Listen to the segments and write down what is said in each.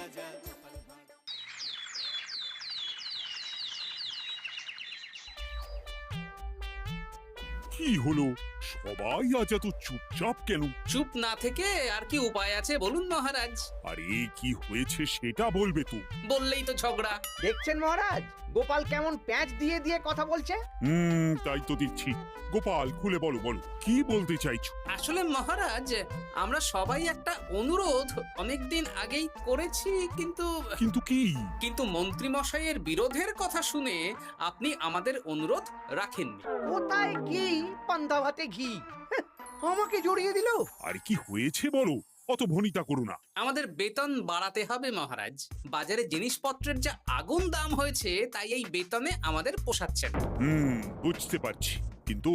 রাজা। কি হলো, সবাই আজ এত চুপচাপ কেন? চুপ না থেকে আর কি উপায় আছে বলুন মহারাজ? আরে কি হয়েছে সেটা বলবে তো। বললেই তো ঝগড়া। দেখছেন মহারাজ, গোপাল কেমন প্যাঁচ দিয়ে দিয়ে কথা বলছে। তাই তো দেখছি। গোপাল, খুলে বলো বলো, কি বলতে চাইছো? আসলে মহারাজ, আমরা সবাই একটা অনুরোধ অনেকদিন আগেই করেছি, কিন্তু কিন্তু কি? কিন্তু মন্ত্রী মশাইয়ের বিরোধের কথা শুনে আপনি আমাদের অনুরোধ রাখেননি। কোথায় কি পান্তা ভাতে ঘি, হ্যাঁ, আমাকে জড়িয়ে দিল। আর কি হয়েছে বলো, অত ভনিতা করো না। আমাদের বেতন বাড়াতে হবে মহারাজ। বাজারে জিনিসপত্রের যা আগুন দাম হয়েছে, তাই এই বেতনে আমাদের পোষাচ্ছে না। বুঝতে পারছি, কিন্তু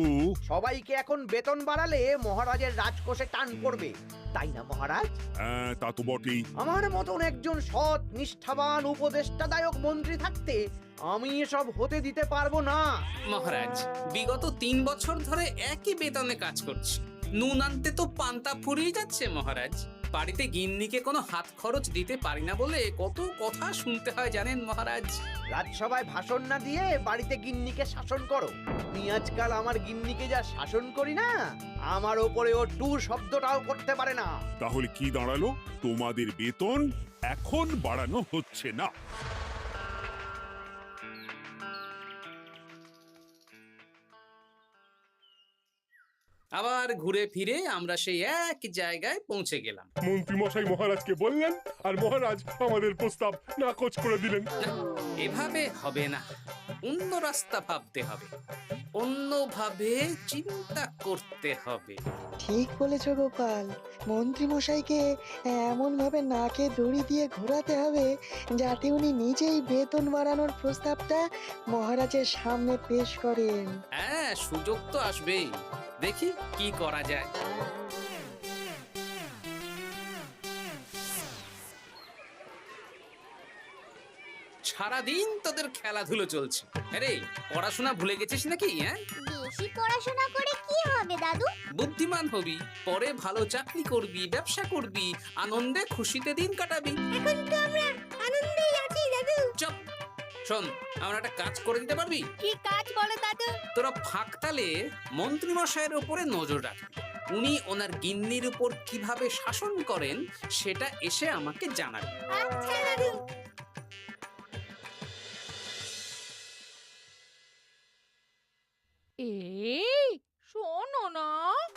সবাইকে এখন বেতন বাড়ালে মহারাজের রাজকোষে টান পড়বে, তাই না মহারাজ? হ্যাঁ, তা তো বটেই। আমার মতন একজন সৎ নিষ্ঠাবান উপদেষ্টাদায়ক মন্ত্রী থাকতে আমি এসব হতে দিতে পারবো না। মহারাজ, বিগত 3 বছর ধরে একই বেতনে কাজ করছি। নুন আনতে তো পান্তা ফুরিয়ে যাচ্ছে মহারাজ। বাড়িতে গিন্নিকে কোনো হাত খরচ দিতে পারি না বলে কত কথা শুনতে হয় জানেন মহারাজ। রাজসভায় ভাষণ না দিয়ে বাড়িতে গিন্নিকে শাসন করো। আমি আজকাল আমার গিন্নিকে যা শাসন করি না, আমার ওপরে ও টু শব্দটাও করতে পারে না। তাহলে কি দাঁড়ালো? তোমাদের বেতন এখন বাড়ানো হচ্ছে না। আবার ঘুরে ফিরে আমরা সেই এক জায়গায় পৌঁছে গেলাম। মন্ত্রী মশাই মহারাজকে বললেন, আর মহারাজ আমাদের প্রস্তাব নাকচ করে দিলেন। না, এভাবে হবে না, অন্য রাস্তা ভাবতে হবে, অন্যভাবে চিন্তা করতে হবে। ঠিক বলেছ গোপাল, মন্ত্রী মশাইকে এমন ভাবে নাকে দড়ি দিয়ে ঘোরাতে হবে যাতে উনি নিজেই বেতন বাড়ানোর প্রস্তাবটা মহারাজের সামনে পেশ করেন। হ্যাঁ, সুযোগ তো আসবেই। দেখি কি করা যায়। সারাদিন তোদের খেলাধুলো চলছে। আরে, পড়াশোনা ভুলে গেছিস নাকি? হ্যাঁ, বেশি পড়াশোনা করে কি হবে দাদু? বুদ্ধিমান হবি, পরে ভালো চাকরি করবি, ব্যবসা করবি, আনন্দে খুশিতে দিন কাটাবি। এখন তো আমরা আনন্দেই আছি দাদু। চুপ! শোন, আমরা একটা কাজ করে দিতে পারবি? কি কাজ বলো দাদু? তোরা ফাঁকতালে মন্ত্রী মশাইয়ের উপরে নজর রাখবি। উনি ওনার গিন্নির উপর কিভাবে শাসন করেন সেটা এসে আমাকে জানাবে। আচ্ছা দাদু। এই শোনো না,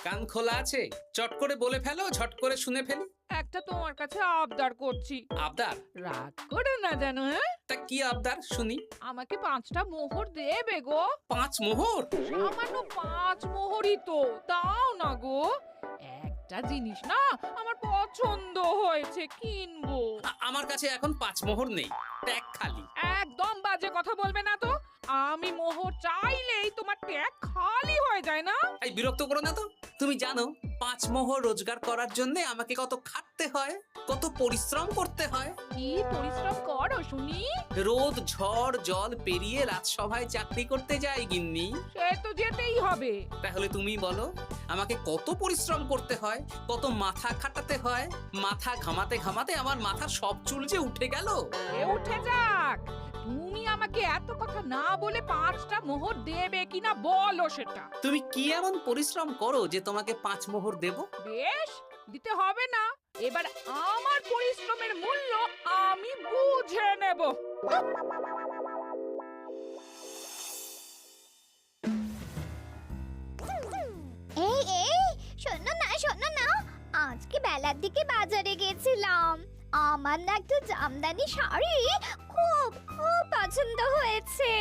কান খোলা আছে? চট করে বলে ফেলো, ঝট করে শুনে ফেলি। একটা তোমার কাছে আবদার করছি, আবদার? রাগ করো না জানো। হ্যাঁ, তা কি আবদার শুনি? আমাকে 5টা মোহর দেবে গো। 5 মোহর? সামান্য 5 মোহরই তো, দাও না গো। একটা জিনিস না আমার পছন্দ হয়েছে, কিনবো। আমার কাছে এখন 5 মোহর নেই, ট্যাগ খালি। একদম বাজে কথা বলবে না তো। আমি মোহর চাইলেই তোমার ট্যাগ খালি হয়ে যায় না। এই বিরক্ত করো না তো। তুমি জানো 5 মোহর রোজগার করার জন্য আমাকে কত খাটতে হয়, কত পরিশ্রম করতে হয়। কি পরিশ্রম করো শুনি? রোদ ঝড় জল পেরিয়ে রাজসভায় চাকরি করতে যাই গিন্নি। সে তো যেতেই হবে। তাহলে তুমি বলো, আমাকে কত পরিশ্রম করতে হয়, কত মাথা খাটাতে হয়। মাথা ঘামাতে ঘামাতে আমার মাথার সব চুল যে উঠে গেল। এ উঠে যাক, তুমি আমাকে এত কথা না বলে 5টা মোহর দেবে কিনা বলো সেটা। তুমি কি এমন পরিশ্রম করো যে তোমাকে 5 মোহর দেব? বেশ, দিতে হবে না। এবার আমার পরিশ্রমের মূল্য আমি বুঝে নেব। এই এই শোনো না শোনো না, আজকে বেলার দিকে বাজারে গেছিলাম। আমার না একটা জামদানি শাড়ি খুব খুব পছন্দ হয়েছে।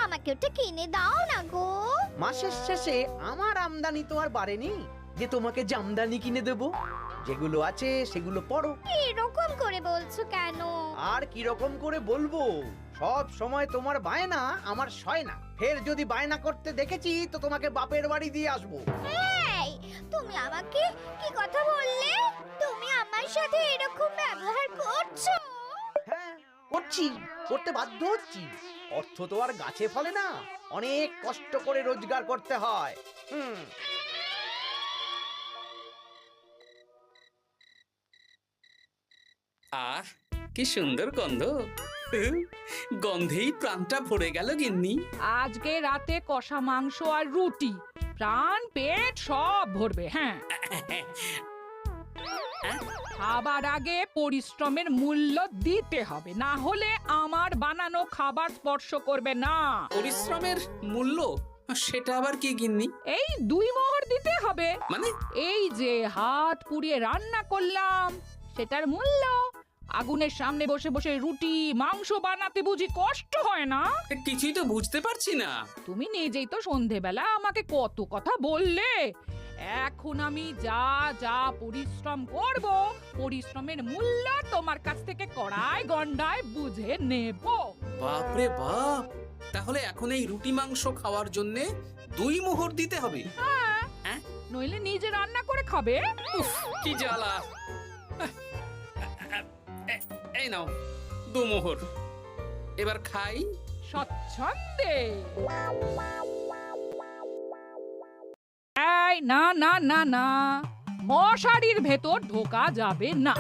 আমাকে ওটা কিনে দাও না গো। মাসের শেষে আমার আমদানি তো আর বাড়েনি যে তোমাকে জামদানি কিনে দেব। যেগুলো আছে সেগুলো পড়ো। এরকম করে বলছো কেন? আর কি রকম করে বলবো, সব সময় তোমার বায়না আমার সয় না। ফের যদি বায়না করতে দেখেছি তো তোমাকে বাপের বাড়ি দিয়ে আসবো। এই, তুমি আমাকে কি কথা বললে? তুমি আমার সাথে এরকম ব্যবহার করছো? হ্যাঁ, করছি, করতে বাধ্য হচ্ছি। অর্থ তো আর গাছে ফলে না, অনেক কষ্ট করে রোজগার করতে হয়। আহ, কি সুন্দর গন্ধ। গন্ধেই প্রাণটা ভরে গেল গিন্নি। আজকে রাতে কষা মাংস আর রুটি, প্রাণ পেট সব ভরবে। হ্যাঁ, খাবার আগে পরিশ্রমের মূল্য দিতে হবে, না হলে আমার বানানো খাবার স্পর্শ করবে না। পরিশ্রমের মূল্য সেটা আবার কি গিন্নি? এই 2 মোহর দিতে হবে। মানে এই যে হাত পুড়িয়ে রান্না করলাম সেটার মূল্য। আগুনের সামনে বসে বসে রুটি মাংস বানাতে বুঝি কষ্ট হয় না? কিছুই তো বুঝতে পারছি না। তুমি নিজেই তো সন্ধেবেলা আমাকে কত কথা বললে। এখন আমি যা যা পরিশ্রম করব, পরিশ্রমের মূল্য তোমার কাছ থেকে কড়াই গন্ডায় বুঝে নেব। বাপরে বাপ, তাহলে এখন এই রুটি মাংস খাওয়ার জন্য 2 মোহর দিতে হবে? হ্যাঁ, নইলে নিজে রান্না করে খাবে। উফ, কি জ্বালা। এই নাও 2 মোহর, এবার খাই। স্বচ্ছন্দে। এই না না না না, মশারির ভেতর ঢোকা যাবে না।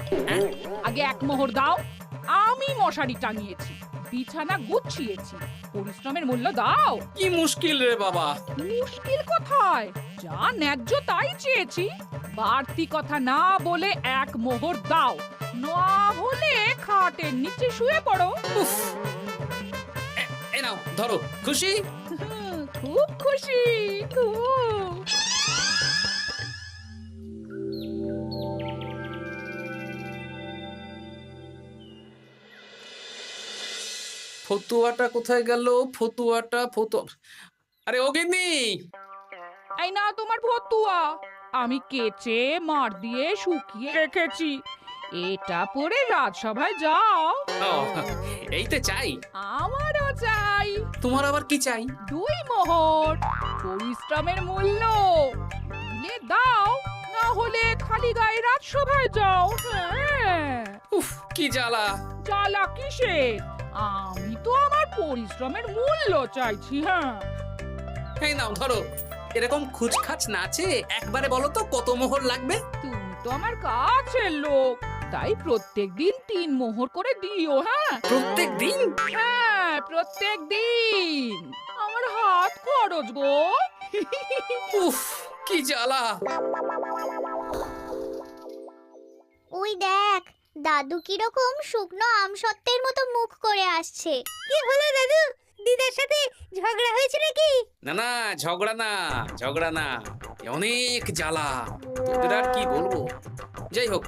আগে 1 মোহর দাও। আমি মশারি টাঙিয়েছি, বিছানা গুছিয়েছি, পরিশ্রমের মূল্য দাও। কি মুশকিল রে বাবা। মুশকিল কোথায়? যা ন্যায্য তাই চেয়েছি। বাড়তি কথা না বলে 1 মোহর দাও, না হলে খাটের নিচে শুয়ে পড়ো। উফ, এই নাও ধরো। খুশি? খুব খুশি, খুব। ফতুয়াটা কোথায় গেল? ফতুয়া। আরে ও গিন্নি, এই না তোমার ফতুয়া, আমি কেচে মার দিয়ে শুকিয়ে রেখেছি। এটা পরে রাজসভায় যাও। ও, এই তো চাই। আমারও চাই। তোমার আবার কি চাই? 2 মোহর, পরিশ্রমের মূল্য দিলে দাও, না হলে খালি গায়ে রাজসভায় যাও। হ্যাঁ, উফ, কি জ্বালা। জ্বালা কিসে? আমি তো আমার পরিশ্রমের মূল্য চাইছি। হ্যাঁ, এই নাও ধরো। এরকম খুচখাচ নাচে একবারে বলো তো কত মোহর লাগবে? তুমি তো আমার কাছের লোক, তাই প্রত্যেকদিন 3 মোহর করে দিও। হ্যাঁ, প্রত্যেক দিন? হ্যাঁ, প্রত্যেকদিন। আমার হাত খরচ গো। উফ, কি জ্বালা। ওই দেখ, দাদু কিরকম শুকনো আমসত্ত্বের মতো মুখ করে আসছে। কি হলো দাদু? দিদার সাথে ঝগড়া হয়েছে নাকি? না না, ঝগড়া না, অনেক জ্বালা। তোদের আর কি বলবো। যাই হোক,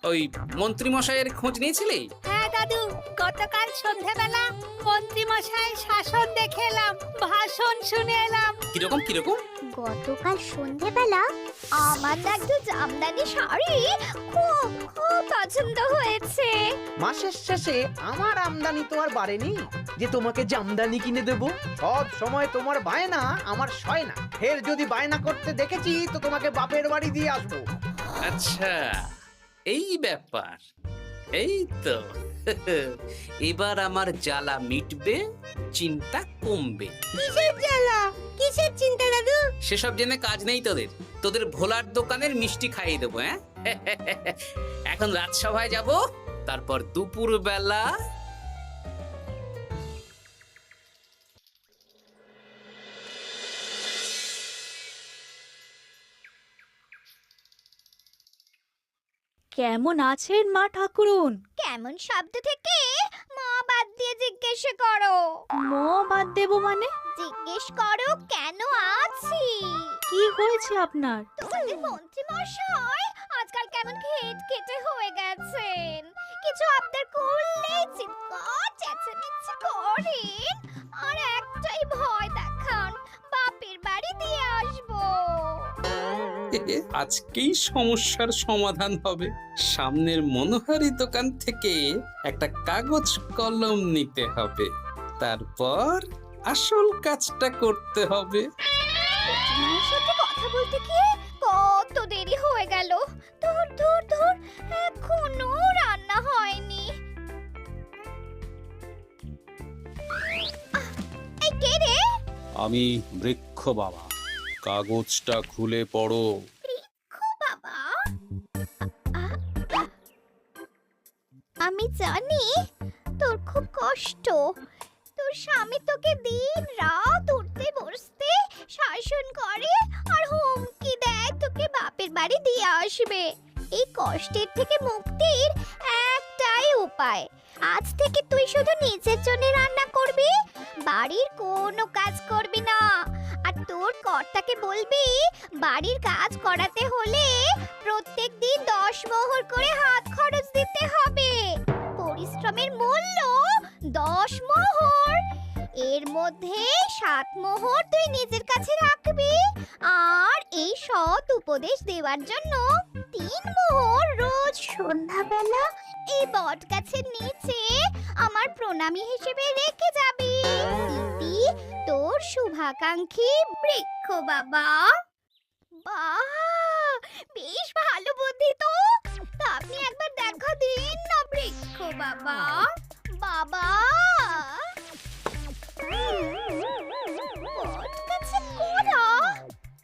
ওই মন্ত্রী মশাইয়ের খোঁজ নিয়েছিলি? হ্যাঁ দাদু, গতকাল সন্ধ্যাবেলা মন্ত্রী মশাইয়ের শাসন দেখে এলাম, ভাষণ শুনে এলাম। কিরকম? গতকাল সন্ধ্যাবেলা আমার না একটু জামদানি শাড়ি খুব খুব পছন্দ হয়েছে। মাসের শেষে আমার আমদানি তো আর বাড়েনি যে তোমাকে জামদানি কিনে দেব। সব সময় তোমার বায়না আমার সয় না। ফের যদি বায়না করতে দেখেছি তো তোমাকে বাপের বাড়ি দিয়ে আসবো। আচ্ছা, এই ব্যাপার। এই তো, এবার আমার জ্বালা মিটবে, চিন্তা কমবে। কিসের জ্বালা? কিসের চিন্তা দাদু? সেসব জেনে কাজ নেই তোদের ভোলার দোকানের মিষ্টি খাইয়ে দেবো। হ্যাঁ, এখন রাজসভায় যাব, তারপর দুপুর বেলা কেমন আছেন মা ঠাকুরুন? কেমন শব্দ থেকে মা বাদ দিয়ে জিজ্ঞেস করো। মো বাদ দেব মানে? জিজ্ঞেস করো কেন আছি। কি হয়েছে আপনার? তোমাদের মন্ত্রী মশাই আজকাল কেমন খেটখেটে হয়ে গেছেন। কিছু আবদার করলেই চিৎকার চেঁচামেচি করেন, আর একটাই ভয় দেখান, বাপের বাড়ি দিয়ে আসবো। আজকেই সমস্যার সমাধান হবে। সামনের মনোহারি দোকান থেকে একটা কাগজ কলম নিতে হবে, তারপর আসল কাজটা করতে হবে। তোমার সাথে কথা বলতে গিয়ে কত দেরি হয়ে গেল। ধুর, এখনো রান্না হয়নি। এই কে রে? আমি বৃক্ষ বাবা। কাগজটা খুলে পড়ো। বাবা, আমি জানি জানি তোর খুব কষ্ট। তোর স্বামী তোকে দিন রাত উঠতে বসতে শাসন করে আর হুমকি দেয় তোকে বাপের বাড়ি দিয়ে আসবে। এই কষ্টের থেকে মুক্তির একটাই উপায়, আজ থেকে তুই শুধু নিজের জন্য রান্না করবি, বাড়ির কোনো কাজ করবি না। আর তোর কর্তাকে বলবি বাড়ির কাজ করাতে হলে প্রত্যেক দিন 10 মোহর করে হাত খরচ দিতে হবে। পরিশ্রমের মূল্য 10 মোহর, এর মধ্যে 7 মোহর তুই নিজের কাছে রাখবি, আর এই সৎ উপদেশ দেওয়ার জন্য 3 মোহর রোজ সন্ধ্যাবেলা এই বট গাছের নিচে আমার প্রণামী হিসেবে রেখে যাবি। ইতি তোর শুভাকাঙ্ক্ষী বৃক্ষ বাবা। বাহ, বেশ ভালো বুদ্ধি তো। তা আপনি একবার দেখা দিন না বৃক্ষ বাবা। বাবা বটগাছে কোরা,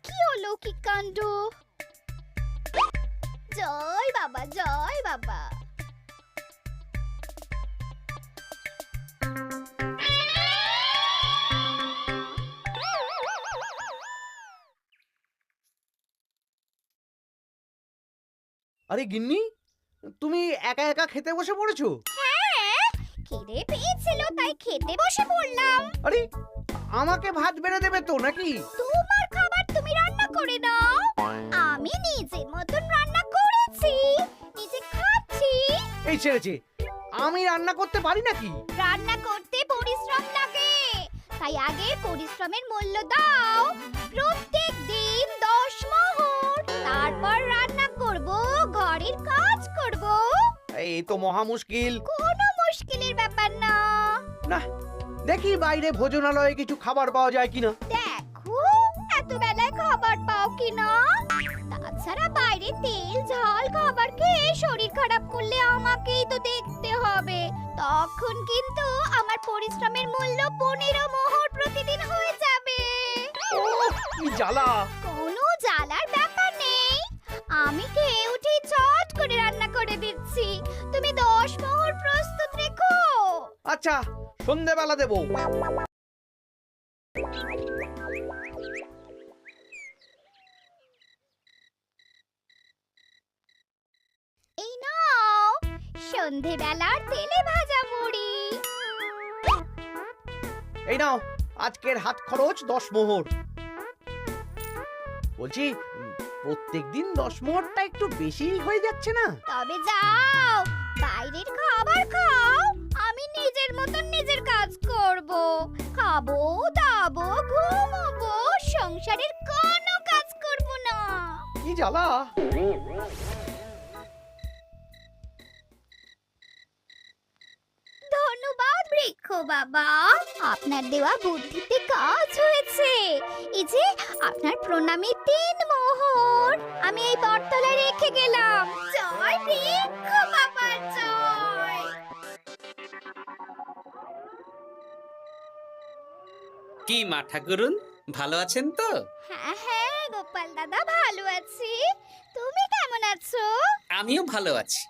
কি অলৌকিক কাণ্ড! জয় বাবা, জয় বাবা। আরে গিন্নি, তুমি একা একা খেতে বসে পড়েছো? হ্যাঁ, খিদে পেয়েছিল তাই খেতে বসে পড়লাম। আরে আমাকে ভাত বেড়ে দেবে তো নাকি? তোমার খাবার তুমি রান্না করে দাও, আমি নিজের মতন রান্না করেছি, নিজে খাচ্ছি। এই ছেড়েছে, আমি রান্না করতে পারি নাকি? রান্না করতে পরিশ্রম লাগে, তাই আগে পরিশ্রমের মূল্য দাও। প্রত্যেক দিন 10 মোহর, তারপর রান্না করব, ঘরের কাজ করব। এই তো মহা মুশকিল। কোনো মুশকিলের ব্যাপার না। না, দেখি বাইরে ভোজনালয়ে কিছু খাবার পাওয়া যায় কিনা। দেখো এত বেলায় খাবার পাও কিনা। তাছাড়া বাইরে তেল ঝাল খাবার খেয়ে শরীর খারাপ করলে আমাকেই তো দেখতে হবে। তখন কিন্তু আমার পরিশ্রমের মূল্য 15 মোহর প্রতিদিন হয়ে যাবে। কি জ্বালা! কোনো জ্বালার ব্যাপার নেই, আমি খেয়ে উঠে চট করে রান্না করে দিচ্ছি। তুমি 10 মোহর প্রস্তুত রেখো। আচ্ছা, সন্ধ্যাবেলা দেবো। এই নাও সন্ধেবেলার তেলে ভাজা মুড়ি। এই নাও আজকের হাত খরচ 10 মোহর। বলছি, প্রত্যেকদিন 10 মোহরটা একটু বেশি হয়ে যাচ্ছে না? তবে যাও, বাইরের খাবার খাও, আমি নিজের মতন নিজের কাজ করব। খাবো, দাবো, ঘুমোবো, সংসারের কোনো কাজ করব না। কি জ্বালা! ধন্যবাদ বৃক্ষ বাবা, আপনার দেওয়া বুদ্ধিতে কাজ হয়েছে। এই যে আপনার প্রণামী 3 মোহর আমি এই বটতলায় রেখে গেলাম। জয় বৃক্ষ বাবা, জয়। কি মা ঠাকুরুন, ভালো আছেন তো? হ্যাঁ হ্যাঁ গোপাল দাদা, ভালো আছি। তুমি কেমন আছো? আমিও ভালো আছি।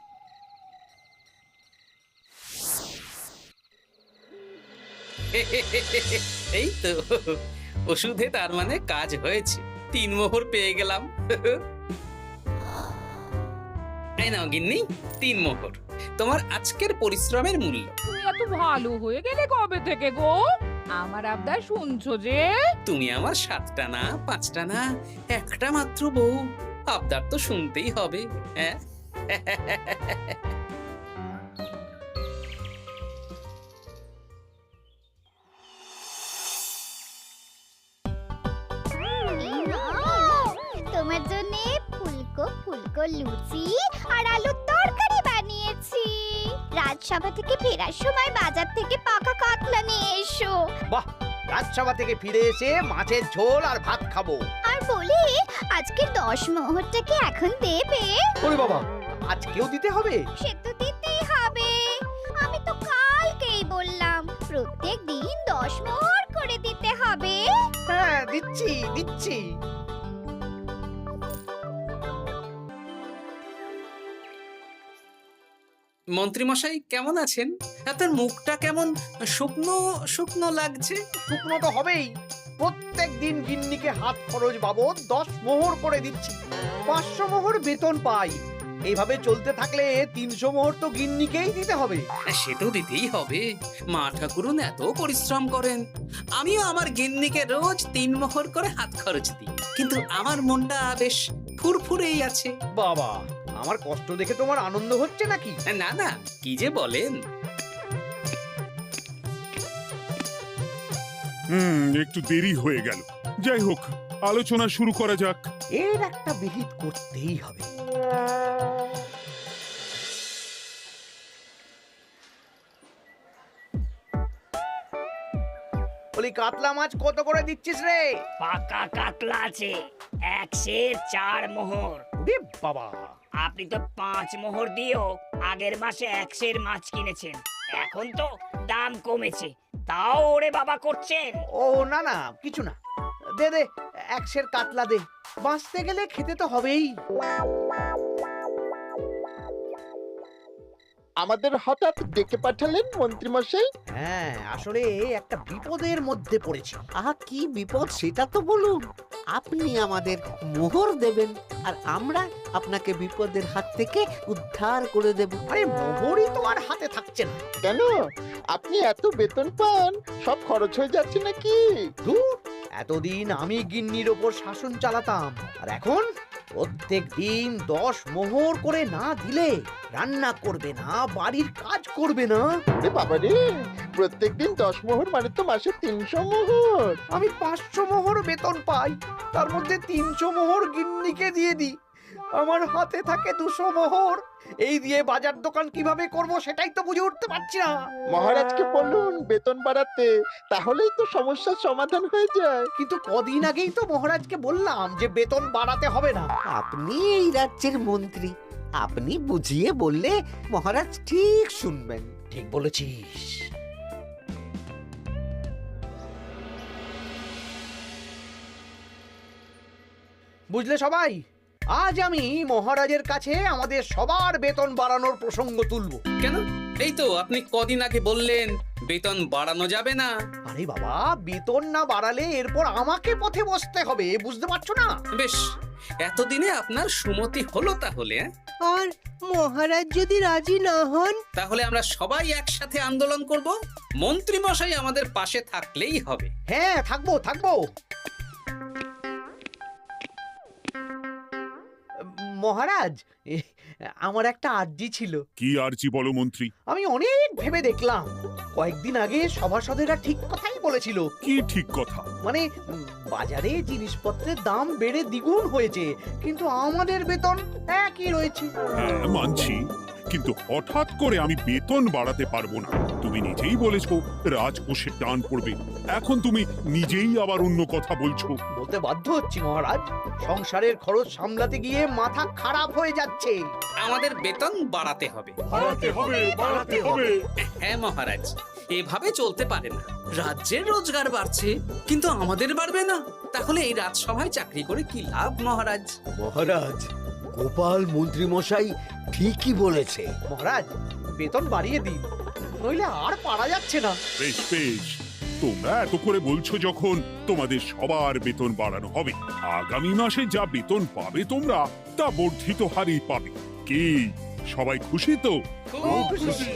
এই তো ওষুধে তার মানে কাজ হয়েছে, 3 মোহর পেয়ে গেলাম। এই নাও গিন্নি, 3 মোহর, তোমার আজকের পরিশ্রমের মূল্য। তুমি এত ভালো হয়ে গেলে কবে থেকে গো? আমার আবদার শুনছো যে? তুমি আমার 7টা না 5টা না, একটা মাত্র বউ, আবদার তো শুনতেই হবে। হ্যাঁ, এই নাও, তোমার জন্য ফুলকো ফুলকো লুচি আর আলুর তরকারি বানিয়েছি। রাজসভা থেকে ফেরার সময় বাজার থেকে পাকা কাতলা নিয়ে এসো। বাহ, রাজসভা থেকে ফিরে এসে মাছের ঝোল আর ভাত খাবো। আর বলি, আজকের 10 মোহরটা কি এখন দেবে? ওরে বাবা, আজকেও দিতে হবে? সে তো দিতেই হবে। আমি তো কালকেই বললাম প্রত্যেক দিন 10 মোহর করে দিতে হবে। হ্যাঁ, দিচ্ছি দিচ্ছি। মন্ত্রীমশাই কেমন আছেন? আপনার মুখটা কেমন শুকনো শুকনো লাগছে। শুকনো তো হবেই। প্রত্যেক দিন গিন্নিকে হাত খরচ বাবদ 10 মোহর করে দিচ্ছি। 500 মোহর বেতন পাই। এইভাবে চলতে থাকলে 300 মোহর তো গিন্নিকেই দিতে হবে। সে তো দিতেই হবে, মা ঠাকুরুন এত পরিশ্রম করেন। আমিও আমার গিন্নিকে রোজ 3 মোহর করে হাত খরচ দিই, কিন্তু আমার মনটা বেশ ফুরফুরেই আছে। বাবা, আমার কষ্ট দেখে তোমার আনন্দ হচ্ছে নাকি? না না, কি যে বলেন। একটু দেরি হয়ে গেল। যাই হোক, আলোচনা শুরু করা যাক। এর একটা বিহিত করতেই হবে। বলি, কাতলা মাছ কত করে দিচ্ছিস রে? পাকা কাতলা আছে 104 মোহর। ওরে বাবা, আপনি তো 5 মোহর দিয়েও আগের মাসে 100 মাছ কিনেছেন, এখন তো দাম কমেছে, তাও ওরে বাবা করছেন। ও না না, কিছু না। দে দে, 100 কাতলা দে। বাঁচতে গেলে খেতে তো হবেই। আমাদের হঠাৎ ডেকে পাঠালেন মন্ত্রীমশাই? হ্যাঁ, আসলে একটা বিপদের মধ্যে পড়েছি। আহা, কি বিপদ সেটা তো বলুন। আপনি আমাদের মোহর দেবেন আর আমরা আপনাকে বিপদের হাত থেকে উদ্ধার করে দেব। আরে মোহরই তো আর হাতে থাকছে না। কেন? আপনি এত বেতন পান, সব খরচ হয়ে যাচ্ছে নাকি? ধুর, এতদিন আমি গিন্নির ওপর শাসন চালাতাম, আর এখন প্রত্যেক দিন 10 মোহর করে না দিলে রান্না করবে না, বাড়ির কাজ করবে না। আরে বাবা রে, প্রত্যেকদিন 10 মোহর মানে তো মাসে 300 মোহর। আমি 500 মোহর বেতন পাই, তার মধ্যে 300 মোহর গিন্নিকে দিয়ে দিই। আমার হাতে থাকে 200 মোহর। এই দিয়ে বাজার দোকান কিভাবে করব সেটাই তো বুঝে উঠতে পারছি না। মহারাজকে বলুন বেতন বাড়াতে, তাহলেই তো সমস্যার সমাধান হয়ে যায়। কিন্তু কদিন আগেই তো মহারাজকে বললাম যে বেতন বাড়াতে হবে না। আপনি এই রাজ্যের মন্ত্রী, আপনি বুঝিয়ে বললে মহারাজ ঠিক শুনবেন। ঠিক বলেছিস। বুঝলে সবাই, আজ আমি মহারাজের কাছে আমাদের সবার বেতন বাড়ানোর প্রসঙ্গ তুলব। কেন? এই তো আপনি কদিন আগে বললেন বেতন বাড়ানো যাবে না। আরে বাবা, বেতন না বাড়ালে এরপর আমাকে পথে বসতে হবে, বুঝতে পারছো না? বেশ, এতদিনে আপনার সুমতি হলো তাহলে। আর মহারাজ যদি রাজি না হন? তাহলে আমরা সবাই একসাথে আন্দোলন করব। মন্ত্রী মশাই আমাদের পাশে থাকলেই হবে। হ্যাঁ, থাকবো থাকবো। মহারাজ, আমার একটা আর্জি ছিল। কি আর্জি বলো মন্ত্রী? আমি অনেক ভেবে দেখলাম, কয়েকদিন আগে সভাসদেরা ঠিক কথাই বলেছিল। কি ঠিক কথা? মানে বাজারে জিনিসপত্রের দাম বেড়ে দ্বিগুণ হয়েছে, কিন্তু আমাদের বেতন একই রয়েছে। হ্যাঁ, মানছি, কিন্তু হঠাৎ করে আমি বেতন বাড়াতে পারবো না। তুমি নিজেই বলেছো রাজকোষে টান পড়বে, এখন তুমি নিজেই আবার অন্য কথা বলছো। বলতে বাধ্য হচ্ছি মহারাজ, সংসারের খরচ সামলাতে গিয়ে মাথা খারাপ হয়ে যাচ্ছে। আমাদের বেতন বাড়াতে হবে। বাড়াতে হবে, বাড়াতে হবে। হ্যাঁ মহারাজ, এভাবে চলতে পারে না। রাজ্যের রোজগার বাড়ছে, কিন্তু আমাদের বাড়বে না। তাহলে এই রাজসভায় চাকরি করে কি লাভ মহারাজ? মহারাজ, গোপাল মন্ত্রী মশাই ঠিকই বলেছে। মহারাজ, বেতন বাড়িয়ে দিন, নইলে আর পারা যাচ্ছে না। বেশ বেশ, তোমরা এত করে বলছো যখন, তোমাদের সবার বেতন বাড়ানো হবে। আগামী মাসে যা বেতন পাবে তোমরা, তা বর্ধিত হারেই পাবে। কি সবাই খুশি তো? খুব খুশি।